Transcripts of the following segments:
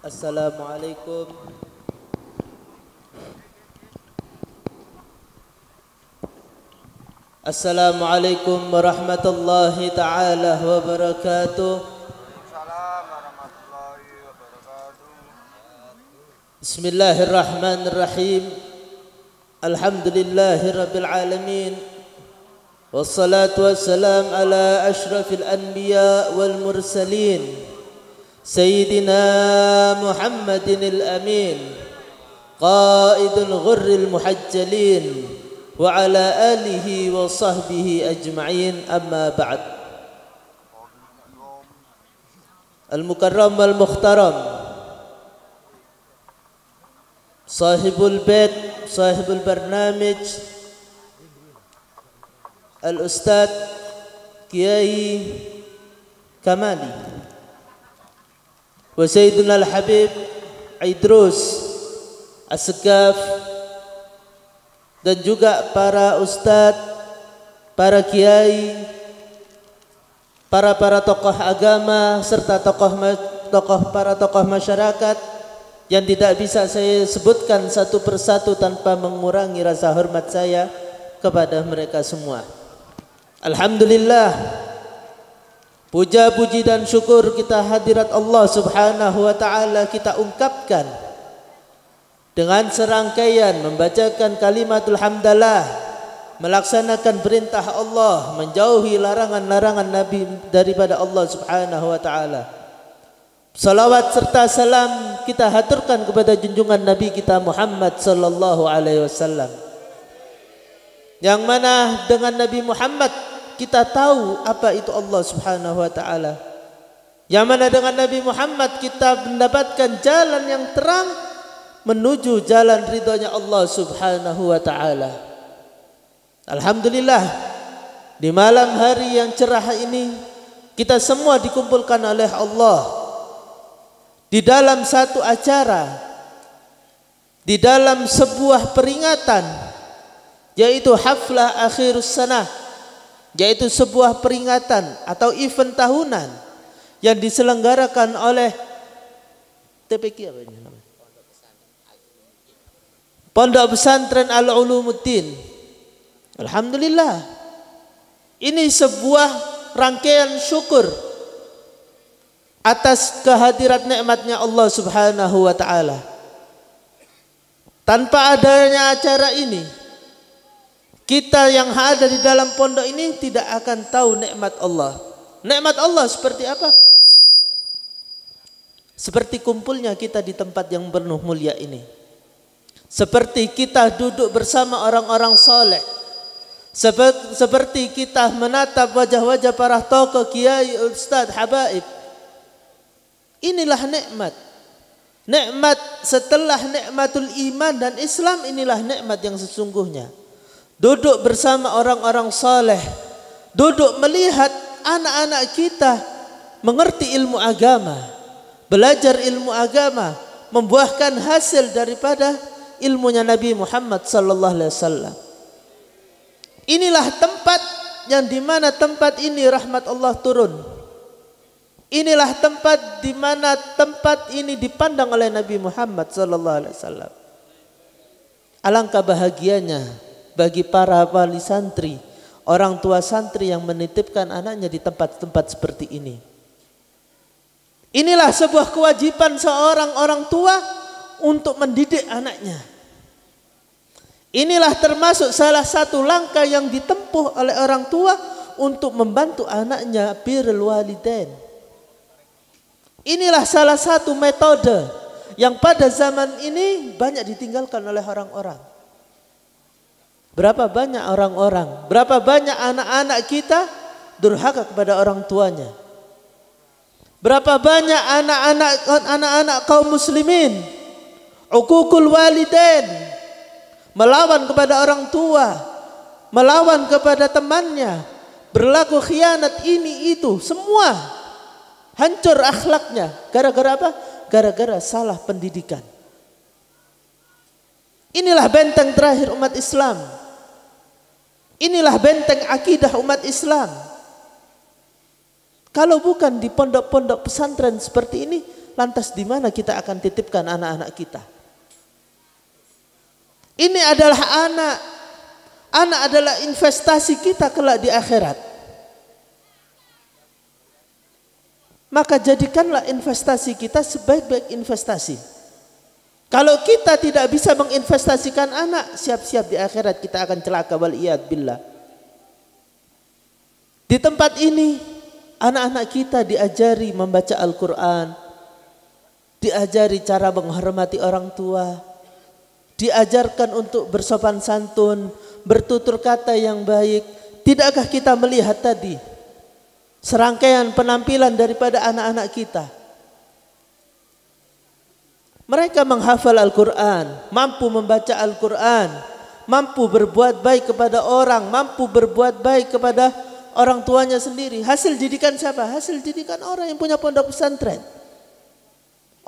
Assalamualaikum Assalamualaikum warahmatullahi ta'ala wabarakatuh. Bismillahirrahmanirrahim. Alhamdulillahi rabbil alamin. Wassalatu wassalam ala ashrafil anbiya wal mursalin Sayyidina Muhammadin al-amin Qaidul ghurril muhajjalin wa ala alihi wa sahbihi ajma'in, amma ba'd. Al-mukarram wal mukhtaram, sahibul bait, sahibul barnamij, al-ustad Kiai Kamali wa sayyiduna al-habib Idrus As-Segaf, dan juga para ustadz, para kiai, para tokoh agama, serta para tokoh masyarakat yang tidak bisa saya sebutkan satu persatu tanpa mengurangi rasa hormat saya kepada mereka semua. Alhamdulillah, puja puji dan syukur kita hadirat Allah Subhanahu wa taala kita ungkapkan dengan serangkaian membacakan kalimatul hamdalah, melaksanakan perintah Allah, menjauhi larangan-larangan Nabi daripada Allah Subhanahu wa taala. Salawat serta salam kita haturkan kepada junjungan Nabi kita Muhammad sallallahu alaihi wasallam, yang mana dengan Nabi Muhammad kita tahu apa itu Allah Subhanahu wa taala, yang mana dengan Nabi Muhammad kita mendapatkan jalan yang terang menuju jalan ridhonya Allah Subhanahu wa taala. Alhamdulillah, di malam hari yang cerah ini kita semua dikumpulkan oleh Allah di dalam satu acara, di dalam sebuah peringatan, yaitu haflah akhirus sanah, yaitu sebuah peringatan atau event tahunan yang diselenggarakan oleh TPQ apa ini namanya? Pondok Pesantren Al-Ulumuddin. Alhamdulillah, ini sebuah rangkaian syukur atas kehadirat nikmatnya Allah Subhanahu wa taala. Tanpa adanya acara ini, kita yang ada di dalam pondok ini tidak akan tahu nikmat Allah. Nikmat Allah seperti apa? Seperti kumpulnya kita di tempat yang penuh mulia ini. Seperti kita duduk bersama orang-orang soleh, seperti kita menatap wajah-wajah para tokoh, kiai, ustadz, habaib. Inilah nikmat. Nikmat setelah nikmatul iman dan Islam, inilah nikmat yang sesungguhnya. Duduk bersama orang-orang soleh, duduk melihat anak-anak kita mengerti ilmu agama, belajar ilmu agama, membuahkan hasil daripada ilmunya Nabi Muhammad sallallahu alaihi wasallam. Inilah tempat yang dimana tempat ini rahmat Allah turun. Inilah tempat dimana tempat ini dipandang oleh Nabi Muhammad sallallahu alaihi wasallam. Alangkah bahagianya bagi para wali santri, orang tua santri yang menitipkan anaknya di tempat-tempat seperti ini. Inilah sebuah kewajiban seorang orang tua untuk mendidik anaknya. Inilah termasuk salah satu langkah yang ditempuh oleh orang tua untuk membantu anaknya birrul walidain. Inilah salah satu metode yang pada zaman ini banyak ditinggalkan oleh orang-orang. Berapa banyak orang-orang, berapa banyak anak-anak kita durhaka kepada orang tuanya. Berapa banyak anak-anak kaum muslimin uququl walidain, melawan kepada orang tua, melawan kepada temannya, berlaku khianat ini itu, semua hancur akhlaknya. Gara-gara apa? Gara-gara salah pendidikan. Inilah benteng terakhir umat Islam. Inilah benteng akidah umat Islam. Kalau bukan di pondok-pondok pesantren seperti ini, lantas di mana kita akan titipkan anak-anak kita? Ini adalah anak. Anak adalah investasi kita kelak di akhirat. Maka jadikanlah investasi kita sebaik-baik investasi. Kalau kita tidak bisa menginvestasikan anak, siap-siap di akhirat kita akan celaka, wal'iyad billah. Di tempat ini anak-anak kita diajari membaca Al-Quran, diajari cara menghormati orang tua, diajarkan untuk bersopan santun, bertutur kata yang baik. Tidakkah kita melihat tadi serangkaian penampilan daripada anak-anak kita? Mereka menghafal Al-Quran, mampu membaca Al-Quran, mampu berbuat baik kepada orang, mampu berbuat baik kepada orang tuanya sendiri. Hasil didikan siapa? Hasil didikan orang yang punya pondok pesantren.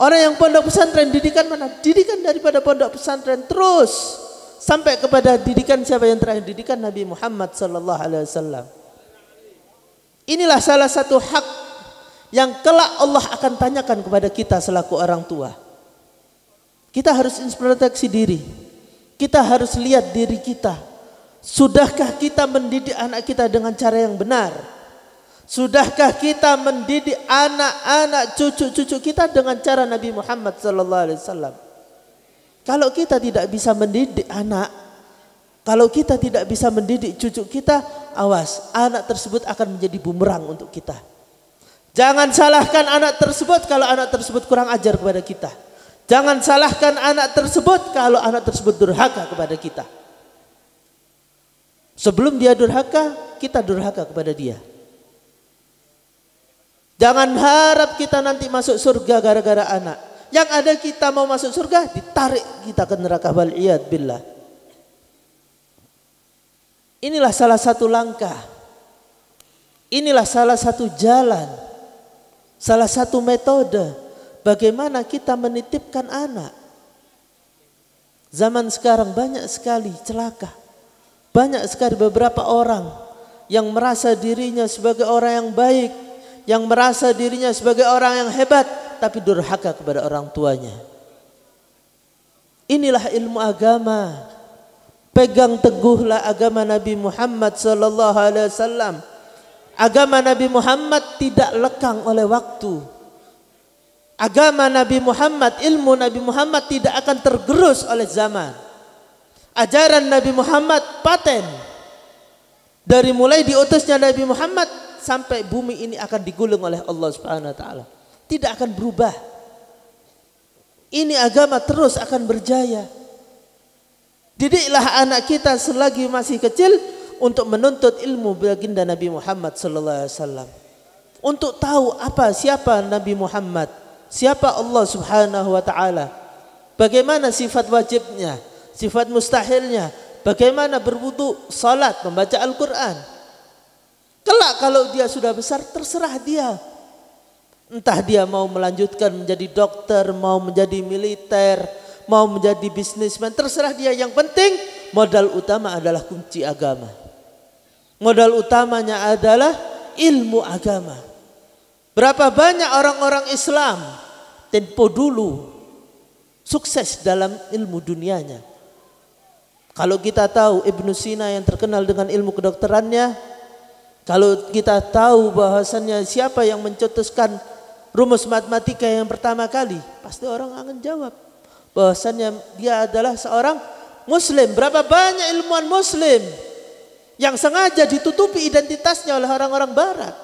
Orang yang pondok pesantren didikan mana? Didikan daripada pondok pesantren terus sampai kepada didikan siapa yang terakhir? Didikan Nabi Muhammad sallallahu alaihi wasallam. Inilah salah satu hak yang kelak Allah akan tanyakan kepada kita selaku orang tua. Kita harus introspeksi diri. Kita harus lihat diri kita. Sudahkah kita mendidik anak kita dengan cara yang benar? Sudahkah kita mendidik anak-anak cucu-cucu kita dengan cara Nabi Muhammad SAW? Kalau kita tidak bisa mendidik anak, kalau kita tidak bisa mendidik cucu kita, awas, anak tersebut akan menjadi bumerang untuk kita. Jangan salahkan anak tersebut kalau anak tersebut kurang ajar kepada kita. Jangan salahkan anak tersebut kalau anak tersebut durhaka kepada kita. Sebelum dia durhaka, kita durhaka kepada dia. Jangan harap kita nanti masuk surga gara-gara anak. Yang ada kita mau masuk surga, ditarik kita ke neraka, wal'iyad billah. Inilah salah satu langkah. Inilah salah satu jalan. Salah satu metode bagaimana kita menitipkan anak. Zaman sekarang banyak sekali celaka. Banyak sekali beberapa orang yang merasa dirinya sebagai orang yang baik, yang merasa dirinya sebagai orang yang hebat, tapi durhaka kepada orang tuanya. Inilah ilmu agama. Pegang teguhlah agama Nabi Muhammad sallallahu alaihi wasallam. Agama Nabi Muhammad tidak lekang oleh waktu. Agama Nabi Muhammad, ilmu Nabi Muhammad tidak akan tergerus oleh zaman. Ajaran Nabi Muhammad paten. Dari mulai diutusnya Nabi Muhammad sampai bumi ini akan digulung oleh Allah Subhanahu wa taala. Tidak akan berubah. Ini agama terus akan berjaya. Didiklah anak kita selagi masih kecil untuk menuntut ilmu baginda Nabi Muhammad sallallahu alaihi wasallam. Untuk tahu siapa Nabi Muhammad, siapa Allah Subhanahu wa taala. Bagaimana sifat wajibnya, sifat mustahilnya, bagaimana berwudu, salat, membaca Al-Qur'an. Kelak kalau dia sudah besar terserah dia. Entah dia mau melanjutkan menjadi dokter, mau menjadi militer, mau menjadi bisnismen, terserah dia. Yang penting modal utama adalah kunci agama. Modal utamanya adalah ilmu agama. Berapa banyak orang-orang Islam tempo dulu sukses dalam ilmu dunianya. Kalau kita tahu Ibnu Sina yang terkenal dengan ilmu kedokterannya, kalau kita tahu bahwasannya siapa yang mencetuskan rumus matematika yang pertama kali, pasti orang akan jawab bahwasannya dia adalah seorang Muslim. Berapa banyak ilmuwan Muslim yang sengaja ditutupi identitasnya oleh orang-orang Barat.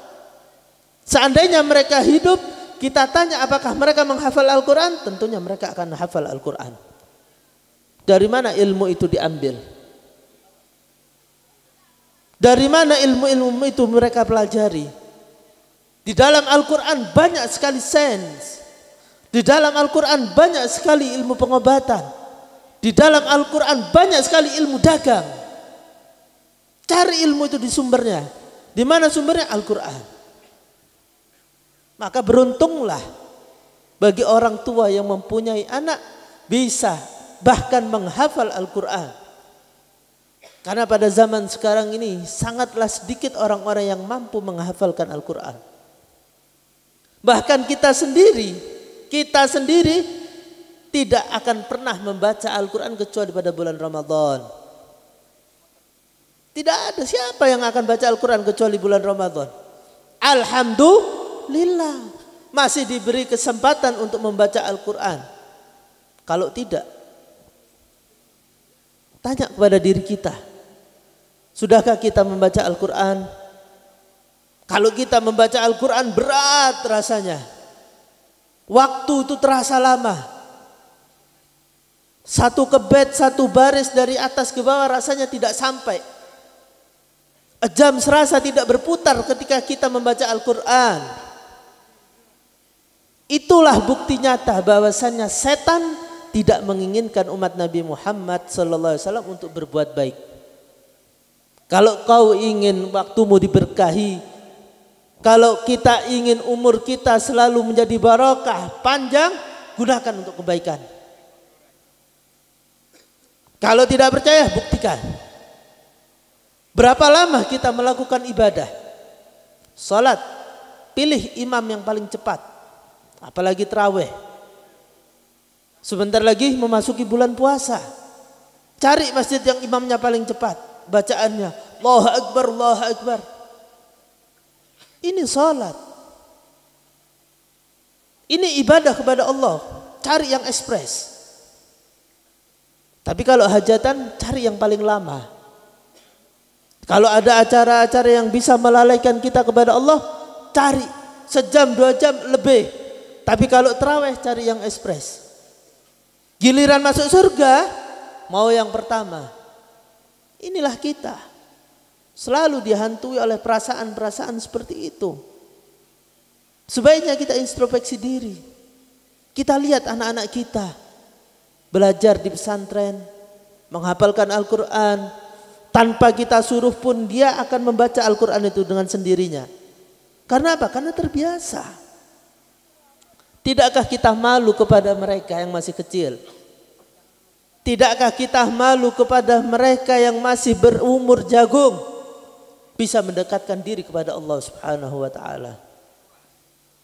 Seandainya mereka hidup, kita tanya apakah mereka menghafal Al-Quran? Tentunya mereka akan hafal Al-Quran. Dari mana ilmu itu diambil? Dari mana ilmu-ilmu itu mereka pelajari? Di dalam Al-Quran banyak sekali sains. Di dalam Al-Quran banyak sekali ilmu pengobatan. Di dalam Al-Quran banyak sekali ilmu dagang. Cari ilmu itu di sumbernya. Di mana sumbernya? Al-Quran. Maka beruntunglah bagi orang tua yang mempunyai anak bisa bahkan menghafal Al-Quran. Karena pada zaman sekarang ini sangatlah sedikit orang-orang yang mampu menghafalkan Al-Quran. Bahkan kita sendiri Kita sendiri tidak akan pernah membaca Al-Quran kecuali pada bulan Ramadan. Tidak ada siapa yang akan baca Al-Quran kecuali bulan Ramadan. Alhamdulillah masih diberi kesempatan untuk membaca Al-Quran. Kalau tidak, tanya kepada diri kita, sudahkah kita membaca Al-Quran? Kalau kita membaca Al-Quran berat rasanya, waktu itu terasa lama. Satu kebet, satu baris dari atas ke bawah rasanya tidak sampai. Jam serasa tidak berputar ketika kita membaca Al-Quran. Itulah bukti nyata bahwasannya setan tidak menginginkan umat Nabi Muhammad SAW untuk berbuat baik. Kalau kau ingin waktumu diberkahi, kalau kita ingin umur kita selalu menjadi barokah, panjang, gunakan untuk kebaikan. Kalau tidak percaya, buktikan. Berapa lama kita melakukan ibadah? Salat, pilih imam yang paling cepat. Apalagi tarawih. Sebentar lagi memasuki bulan puasa. Cari masjid yang imamnya paling cepat. Bacaannya Allahu Akbar, Allahu Akbar. Ini salat. Ini ibadah kepada Allah. Cari yang ekspres. Tapi kalau hajatan, cari yang paling lama. Kalau ada acara-acara yang bisa melalaikan kita kepada Allah, cari sejam 2 jam lebih. Tapi kalau tarawih, cari yang ekspres. Giliran masuk surga, mau yang pertama. Inilah kita. Selalu dihantui oleh perasaan-perasaan seperti itu. Sebaiknya kita introspeksi diri. Kita lihat anak-anak kita belajar di pesantren, menghafalkan Al-Quran. Tanpa kita suruh pun dia akan membaca Al-Quran itu dengan sendirinya. Karena apa? Karena terbiasa. Tidakkah kita malu kepada mereka yang masih kecil? Tidakkah kita malu kepada mereka yang masih berumur jagung? Bisa mendekatkan diri kepada Allah Subhanahu wa ta'ala.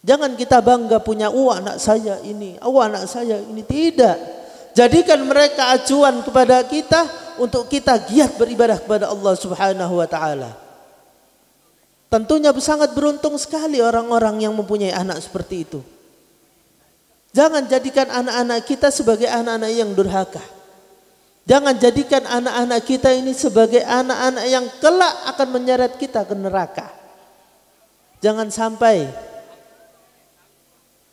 Jangan kita bangga punya anak saya ini, anak saya ini. Tidak. Jadikan mereka acuan kepada kita untuk kita giat beribadah kepada Allah Subhanahu wa ta'ala. Tentunya sangat beruntung sekali orang-orang yang mempunyai anak seperti itu. Jangan jadikan anak-anak kita sebagai anak-anak yang durhaka. Jangan jadikan anak-anak kita ini sebagai anak-anak yang kelak akan menyeret kita ke neraka. Jangan sampai.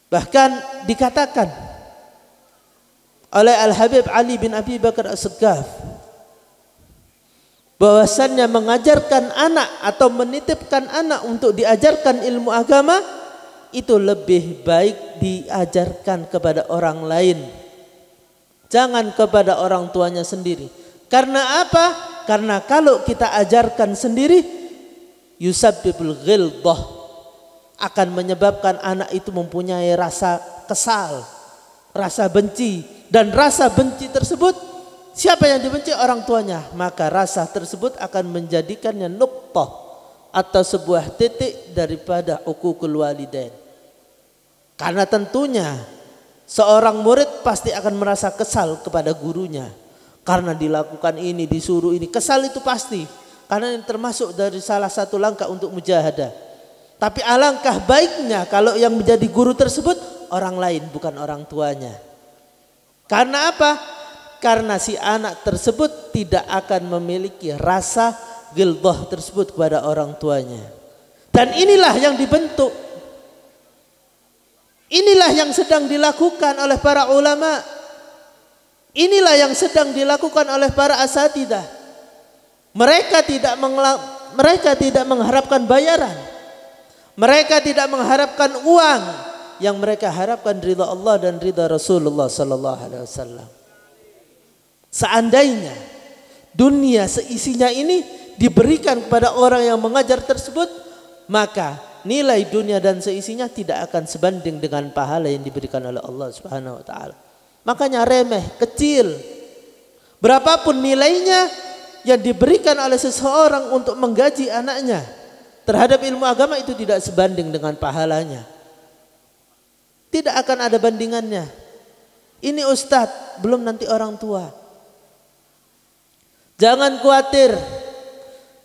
Bahkan dikatakan oleh Al-Habib Ali bin Abi Bakar As-Segaf bahwasannya mengajarkan anak atau menitipkan anak untuk diajarkan ilmu agama itu lebih baik diajarkan kepada orang lain, jangan kepada orang tuanya sendiri. Karena apa? Karena kalau kita ajarkan sendiri, yusabbibul ghilbah, akan menyebabkan anak itu mempunyai rasa kesal, rasa benci. Dan rasa benci tersebut, siapa yang dibenci? Orang tuanya. Maka rasa tersebut akan menjadikannya nuqtah atau sebuah titik daripada uququl walidain. Karena tentunya seorang murid pasti akan merasa kesal kepada gurunya. Karena dilakukan ini, disuruh ini. Kesal itu pasti. Karena ini termasuk dari salah satu langkah untuk mujahadah. Tapi alangkah baiknya kalau yang menjadi guru tersebut orang lain, bukan orang tuanya. Karena apa? Karena si anak tersebut tidak akan memiliki rasa ghilbah tersebut kepada orang tuanya. Dan inilah yang dibentuk. Inilah yang sedang dilakukan oleh para ulama. Inilah yang sedang dilakukan oleh para asatidzah. Mereka tidak mengharapkan bayaran. Mereka tidak mengharapkan uang. Yang mereka harapkan ridha Allah dan ridha Rasulullah sallallahu alaihi wasallam. Seandainya dunia seisinya ini diberikan kepada orang yang mengajar tersebut, maka nilai dunia dan seisinya tidak akan sebanding dengan pahala yang diberikan oleh Allah Subhanahu wa taala. Makanya remeh, kecil. Berapapun nilainya yang diberikan oleh seseorang untuk menggaji anaknya terhadap ilmu agama itu tidak sebanding dengan pahalanya. Tidak akan ada bandingannya. Ini ustadz, belum nanti orang tua. Jangan khawatir.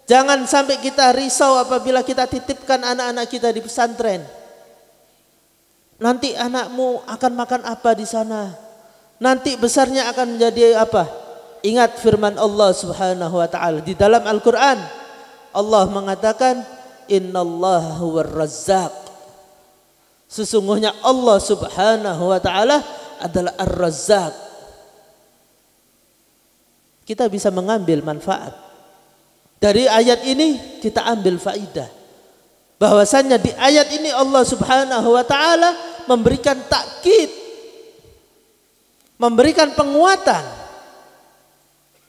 Jangan sampai kita risau apabila kita titipkan anak-anak kita di pesantren. Nanti anakmu akan makan apa di sana? Nanti besarnya akan menjadi apa? Ingat firman Allah Subhanahu wa taala di dalam Al-Qur'an. Allah mengatakan, "Innallaha huwar razzaq." Sesungguhnya Allah Subhanahu wa taala adalah Ar-Razzaq. Kita bisa mengambil manfaat. Dari ayat ini kita ambil faidah. Bahwasannya di ayat ini Allah Subhanahu wa taala memberikan takkid, memberikan penguatan.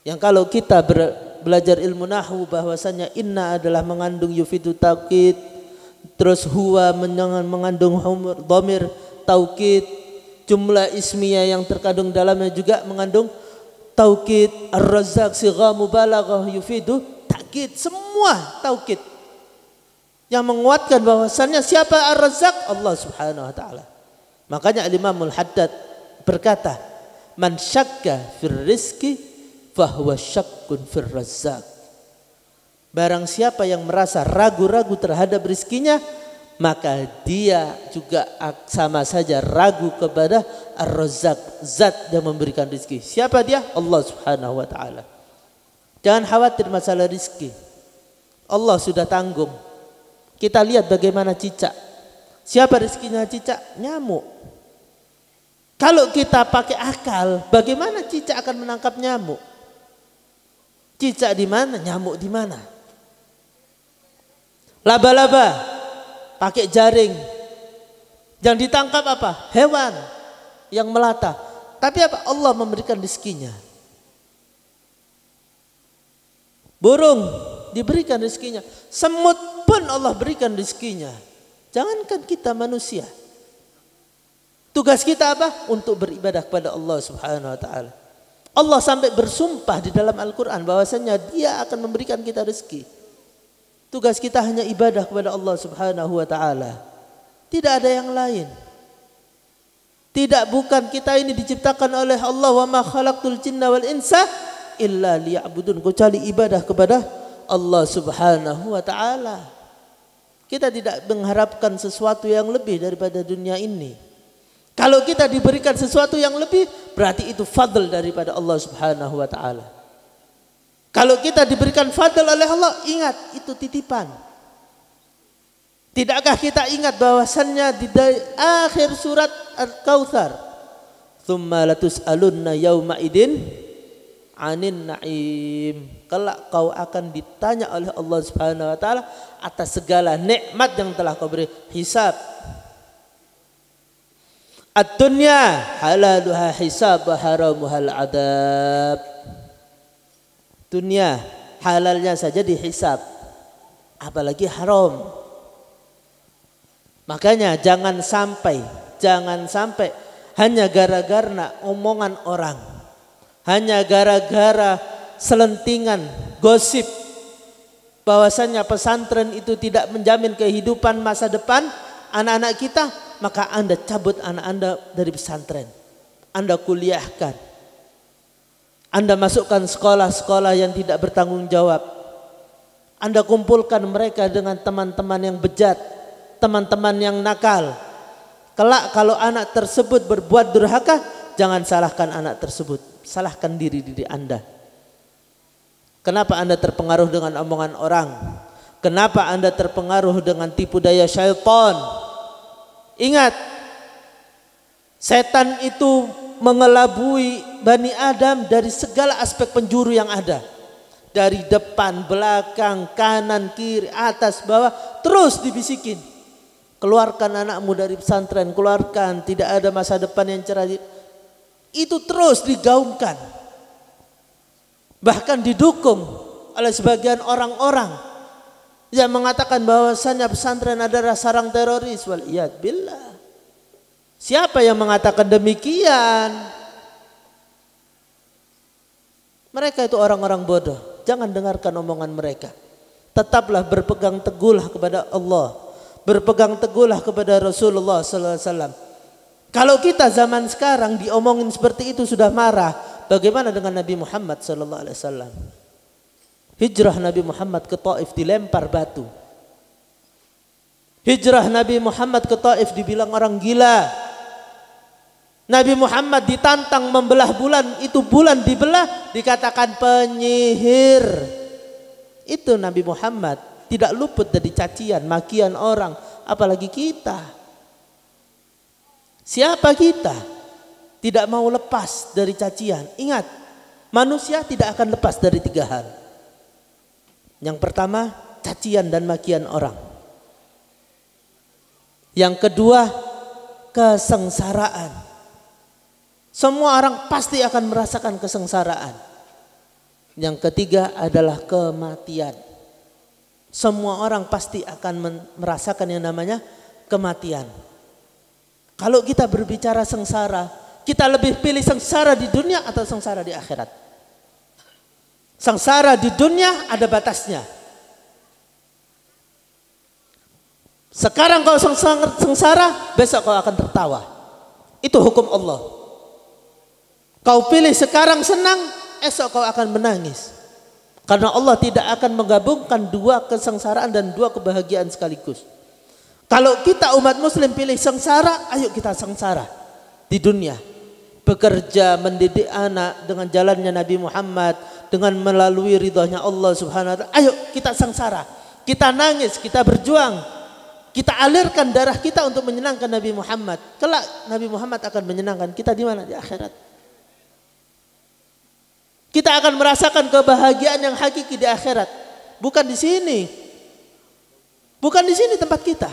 Yang kalau kita belajar ilmu nahwu bahwasannya inna adalah mengandung yufidu takkid, terus huwa mengandung dhamir taukid, jumlah ismiyah yang terkandung dalamnya juga mengandung taukid, ar-razzaq sigha mubalaghah yufidu takkid, semua taukid yang menguatkan bahwasannya siapa ar-razzaq? Allah Subhanahu wa taala. Makanya Al-Imamul Haddad berkata, "Man syakka fir rizqi fahuwa syakkun fir razzaq." Barang siapa yang merasa ragu-ragu terhadap rizkinya, maka dia juga sama saja ragu kepada Ar-Razzaq, zat yang memberikan rizki. Siapa dia? Allah Subhanahu wa taala. Jangan khawatir masalah rizki. Allah sudah tanggung. Kita lihat bagaimana cicak. Siapa rizkinya cicak? Nyamuk. Kalau kita pakai akal, bagaimana cicak akan menangkap nyamuk? Cicak di mana? Nyamuk di mana? Laba-laba pakai jaring. Yang ditangkap apa? Hewan yang melata. Tapi apa? Allah memberikan rizkinya. Burung diberikan rizkinya. Semut pun Allah berikan rizkinya. Jangankan kita manusia. Tugas kita apa? Untuk beribadah kepada Allah Subhanahu wa taala. Allah sampai bersumpah di dalam Al-Quran bahwasanya Dia akan memberikan kita rezeki. Tugas kita hanya ibadah kepada Allah Subhanahu wa taala. Tidak ada yang lain. Tidak, bukan kita ini diciptakan oleh Allah, wa ma khalaqtul jinna wal insa illa liya'budun, kecuali ibadah kepada Allah Subhanahu wa taala. Kita tidak mengharapkan sesuatu yang lebih daripada dunia ini. Kalau kita diberikan sesuatu yang lebih, berarti itu fadl daripada Allah Subhanahu wa taala. Kalau kita diberikan fadl oleh Allah, ingat itu titipan. Tidakkah kita ingat bahwasannya di akhir surat Al-Kautsar, "Tsumma latus'alunna yauma idin 'anin na'im." Kelak kau akan ditanya oleh Allah Subhanahu wa taala atas segala nikmat yang telah kau beri. Hisab. Ad-dunya halaluha hisab wa haramuhal adab. Dunia halalnya saja dihisab, apalagi haram. Makanya jangan sampai hanya gara-gara omongan orang, hanya gara-gara selentingan gosip bahwasannya pesantren itu tidak menjamin kehidupan masa depan anak-anak kita, maka Anda cabut anak Anda dari pesantren. Anda kuliahkan. Anda masukkan sekolah-sekolah yang tidak bertanggung jawab. Anda kumpulkan mereka dengan teman-teman yang bejat, teman-teman yang nakal. Kelak kalau anak tersebut berbuat durhaka, jangan salahkan anak tersebut, salahkan diri Anda. Kenapa Anda terpengaruh dengan omongan orang? Kenapa Anda terpengaruh dengan tipu daya syaitan? Ingat, setan itu mengelabui Bani Adam dari segala aspek penjuru yang ada. Dari depan, belakang, kanan, kiri, atas, bawah, terus dibisikin. Keluarkan anakmu dari pesantren, keluarkan, tidak ada masa depan yang cerah. Itu terus digaungkan. Bahkan didukung oleh sebagian orang-orang yang mengatakan bahwasannya pesantren adalah sarang teroris. Waliyad billah. Siapa yang mengatakan demikian? Mereka itu orang-orang bodoh. Jangan dengarkan omongan mereka. Tetaplah berpegang teguhlah kepada Allah, berpegang teguhlah kepada Rasulullah sallallahu alaihi wasallam. Kalau kita zaman sekarang diomongin seperti itu sudah marah, bagaimana dengan Nabi Muhammad sallallahu alaihi wasallam? Hijrah Nabi Muhammad ke Taif dilempar batu. Hijrah Nabi Muhammad ke Taif dibilang orang gila. Nabi Muhammad ditantang membelah bulan, itu bulan dibelah dikatakan penyihir. Itu Nabi Muhammad, tidak luput dari cacian, makian orang, apalagi kita. Siapa kita? Tidak mau lepas dari cacian. Ingat, manusia tidak akan lepas dari 3 hal. Yang pertama, cacian dan makian orang. Yang kedua, kesengsaraan. Semua orang pasti akan merasakan kesengsaraan. Yang ketiga adalah kematian. Semua orang pasti akan merasakan yang namanya kematian. Kalau kita berbicara sengsara, kita lebih pilih sengsara di dunia atau sengsara di akhirat? Sengsara di dunia ada batasnya. Sekarang kau sengsara, besok kau akan tertawa. Itu hukum Allah. Kau pilih sekarang senang, esok kau akan menangis. Karena Allah tidak akan menggabungkan 2 kesengsaraan dan 2 kebahagiaan sekaligus. Kalau kita umat muslim pilih sengsara, ayo kita sengsara di dunia. Bekerja, mendidik anak dengan jalannya Nabi Muhammad, dengan melalui ridhonya Allah subhanahu wa ta'ala. Ayo kita sengsara, kita nangis, kita berjuang, kita alirkan darah kita untuk menyenangkan Nabi Muhammad. Kelak Nabi Muhammad akan menyenangkan kita di mana? Di akhirat. Kita akan merasakan kebahagiaan yang hakiki di akhirat, bukan di sini. Bukan di sini tempat kita.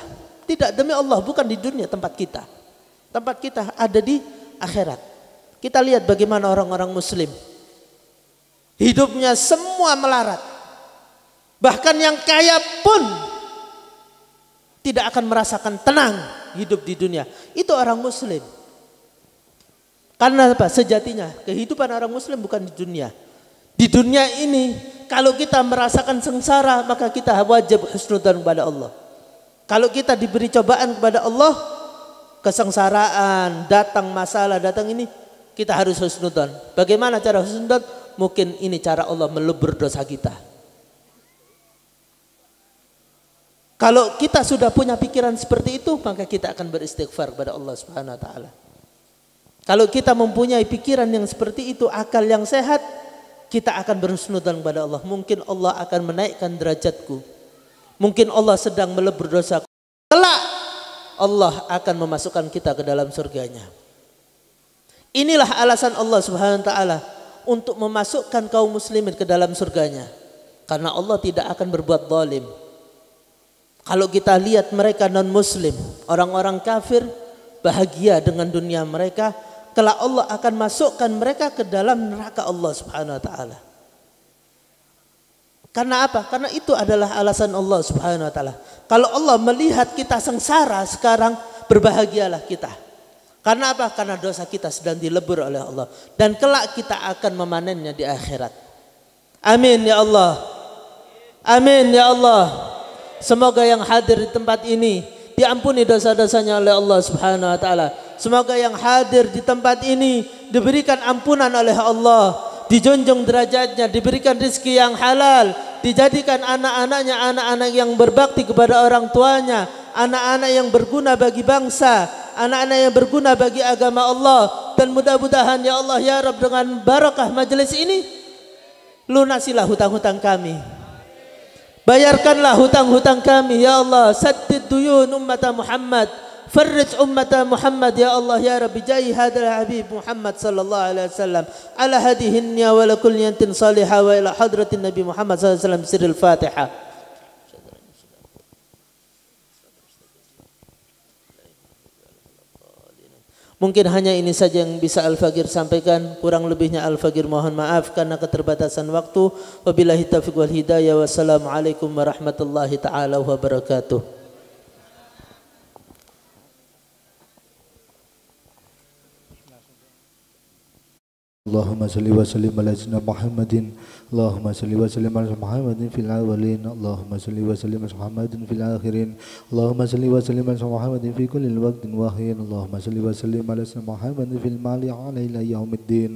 Tidak, demi Allah, bukan di dunia tempat kita. Tempat kita ada di akhirat. Kita lihat bagaimana orang-orang muslim. Hidupnya semua melarat. Bahkan yang kaya pun tidak akan merasakan tenang hidup di dunia. Itu orang muslim. Karena apa? Sejatinya kehidupan orang muslim bukan di dunia. Di dunia ini kalau kita merasakan sengsara, maka kita wajib husnudzon kepada Allah. Kalau kita diberi cobaan kepada Allah, kesengsaraan, datang masalah, datang ini, kita harus husnudzon. Bagaimana cara husnudzon? Mungkin ini cara Allah melebur dosa kita. Kalau kita sudah punya pikiran seperti itu, maka kita akan beristighfar kepada Allah Subhanahu wa taala. Kalau kita mempunyai pikiran yang seperti itu, akal yang sehat, kita akan berhusnudzon kepada Allah. Mungkin Allah akan menaikkan derajatku. Mungkin Allah sedang melebur dosaku. Kelak Allah akan memasukkan kita ke dalam surganya. Inilah alasan Allah Subhanahu wa taala untuk memasukkan kaum muslimin ke dalam surganya. Karena Allah tidak akan berbuat zalim. Kalau kita lihat mereka non muslim, orang-orang kafir bahagia dengan dunia mereka, kelak Allah akan masukkan mereka ke dalam neraka Allah Subhanahu wa taala. Karena apa? Karena itu adalah alasan Allah Subhanahu wa taala. Kalau Allah melihat kita sengsara sekarang, berbahagialah kita. Karena apa? Karena dosa kita sedang dilebur oleh Allah, dan kelak kita akan memanennya di akhirat. Amin ya Allah. Amin ya Allah. Semoga yang hadir di tempat ini diampuni dosa-dosanya oleh Allah Subhanahu wa taala. Semoga yang hadir di tempat ini diberikan ampunan oleh Allah, dijunjung derajatnya, diberikan rezeki yang halal, dijadikan anak-anaknya anak-anak yang berbakti kepada orang tuanya, anak-anak yang berguna bagi bangsa, anak-anak yang berguna bagi agama Allah. Dan mudah-mudahan ya Allah ya Rabb, dengan barakah majelis ini, lunasilah hutang-hutang kami, bayarkanlah hutang-hutang kami ya Allah. Saddid duyun ummata Muhammad, فرج أمة محمد يا الله يا رب جاي هذا الحبيب محمد صلى الله عليه وسلم على هذه النية ولكل نية صالحة وإلى حضرة النبي محمد صلى الله عليه وسلم سر الفاتحة. Mungkin hanya ini saja yang bisa Al-Faqir sampaikan, kurang lebihnya Al-Faqir mohon maaf karena keterbatasan waktu. Wabillahi taufiq wal hidayah. Wassalamualaikum warahmatullahi taala wabarakatuh. اللهم صل وسلم على سيدنا محمد اللهم صل وسلم على محمد في الأولين اللهم صل وسلم على محمد في الآخرين اللهم صل وسلم على محمد في كل وقت وحين اللهم صل وسلم على سيدنا محمد في المال على يوم الدين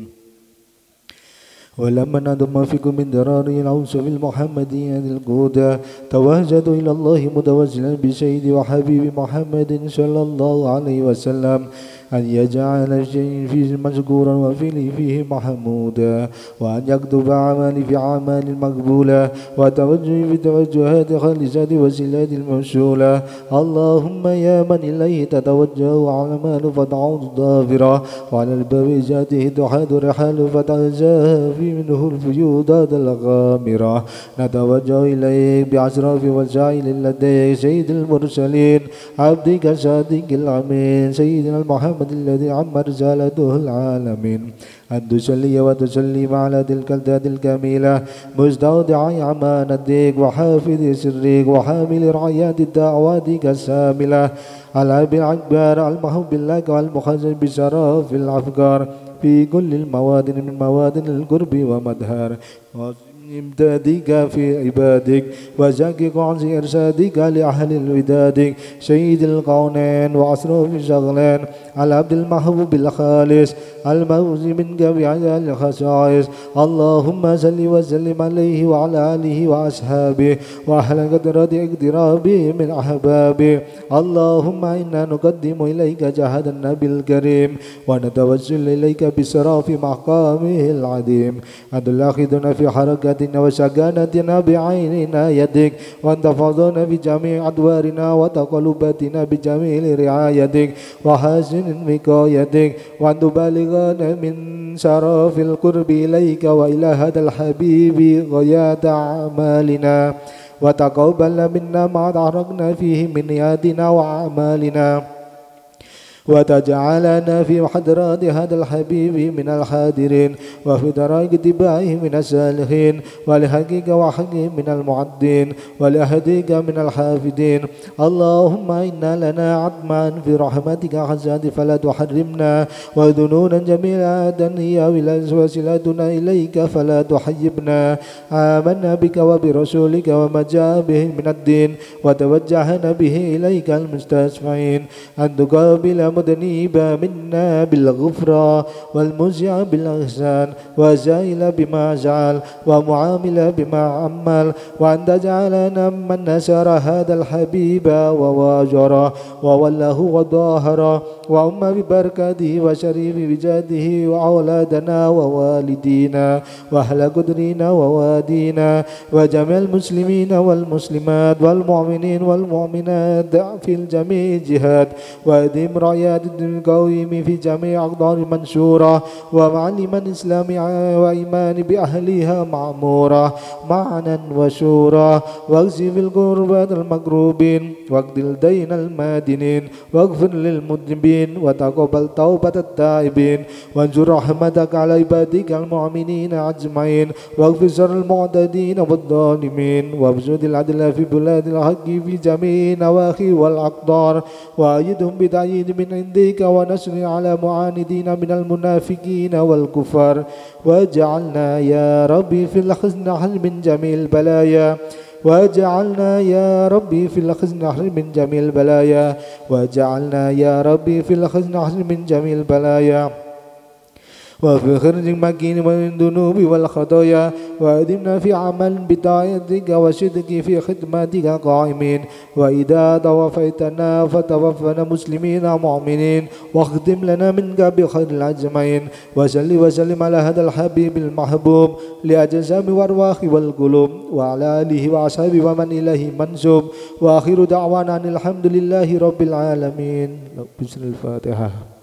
ولما نظم فيكم من درار العوصف المحمدية القودة توجد إلى الله متوسلا بسيد وحبيب محمد صلى الله عليه وسلم أن يجعل الشيء فيه مشكورا وفيه فيه محمودا وأن يكتب أعمالي في أعمال مقبولة وتوجهي في توجهات خالصات وسيلات الموصولة اللهم يا من إليه تتوجه أعمال فتعود ظافرة وعلى الباب ذاته تحاد رحال فتنزاه في منه الفيوضات الغامرة نتوجه إليك بأشراف وسائل لديك سيد المرسلين عبدك الصادق الأمين سيدنا محمد الذي عم رسالته العالمين أن تصلي وتسلم على تلك الذات الكاملة مستودع أمانتك وحافظ سرك وحامل رعايات دعواتك الساملة الأب الأكبر المحب لك والمخزن بشرف الأفكار في كل المواد من مواد القرب ومدهار امدادك في عبادك وزكك عن إرشادك لأهل الوداد سيد القونين وأسرف الشغلين العبد المحبوب الخالص الموز منك بعيال الخصائص اللهم صل وسلم عليه وعلى آله وأصحابه وأهل قدرة اقترابه من أحبابه اللهم إنا نقدم إليك جهد النبي الكريم ونتوسل إليك بصراف مقامه العظيم أنت الأخذنا في حركاتنا وسكناتنا بعيننا يدك وأنت فضلنا بجميع أدوارنا وتقلباتنا بجميل رعايتك وحسن وقايتك وأن تبلغنا من شرف القرب إليك وإلى هذا الحبيب غايات أعمالنا وتقبل منا ما تحركنا فيه من نياتنا وأعمالنا وتجعلنا في حضرات هذا الحبيب من الحاضرين وفي درائق اتباعه من السالخين ولحقك وحقه من المعدين ولأهديك من الحافدين اللهم إنا لنا عظما في رحمتك حساد فلا تحرمنا وذنونا جميلة دنيا وسيلتنا إليك فلا تحيبنا آمنا بك وبرسولك وما جاء به من الدين وتوجهنا به إليك المستشفعين أن تقابل مذنبا منا بالغفران والمزع بالإحسان وزائل بما زعل ومعامل بما عمل وأن تجعلنا من نشر هذا الحبيب وواجره ووله وظاهره وأم ببركاته وشريف بجاده وأولادنا ووالدينا وأهل قدرنا ووادينا وجميع المسلمين والمسلمات والمؤمنين والمؤمنات في الجميع جهات وأدم رايات القويم في جميع أقدار منشورة ومعلم الإسلام وإيمان بأهلها معمورة معنا وشورا واغزي القربات المقروبين واقض الدين المادنين واغفر للمذنبين وتقبل توبة التائبين وانشر رحمتك على عبادك المؤمنين أجمعين واغفر شر المعتدين والظالمين وابسط العدل في بلاد الحق في جميع نواحي والأقدار وأيدهم بتأييد من عندك ونصر على معاندين من المنافقين والكفار واجعلنا يا ربي في الحزن حل من جميع البلايا وجعلنا يا ربي في الخزن أحل من جميع البلايا وجعلنا يا ربي في الخزن أحل من جميع البلايا وفي خرج مكين من الذنوب والخطايا وأدمنا في عمل بطاعتك وصدق في خدمتك قائمين وإذا توفيتنا فتوفنا مسلمين مؤمنين واختم لنا منك بخير الأجمعين وصل وسلم على هذا الحبيب المحبوب لأجسام والأرواح والقلوب وعلى آله وأصحابه ومن إليه منسوب وآخر دعوانا أن الحمد لله رب العالمين. بسم الفاتحة.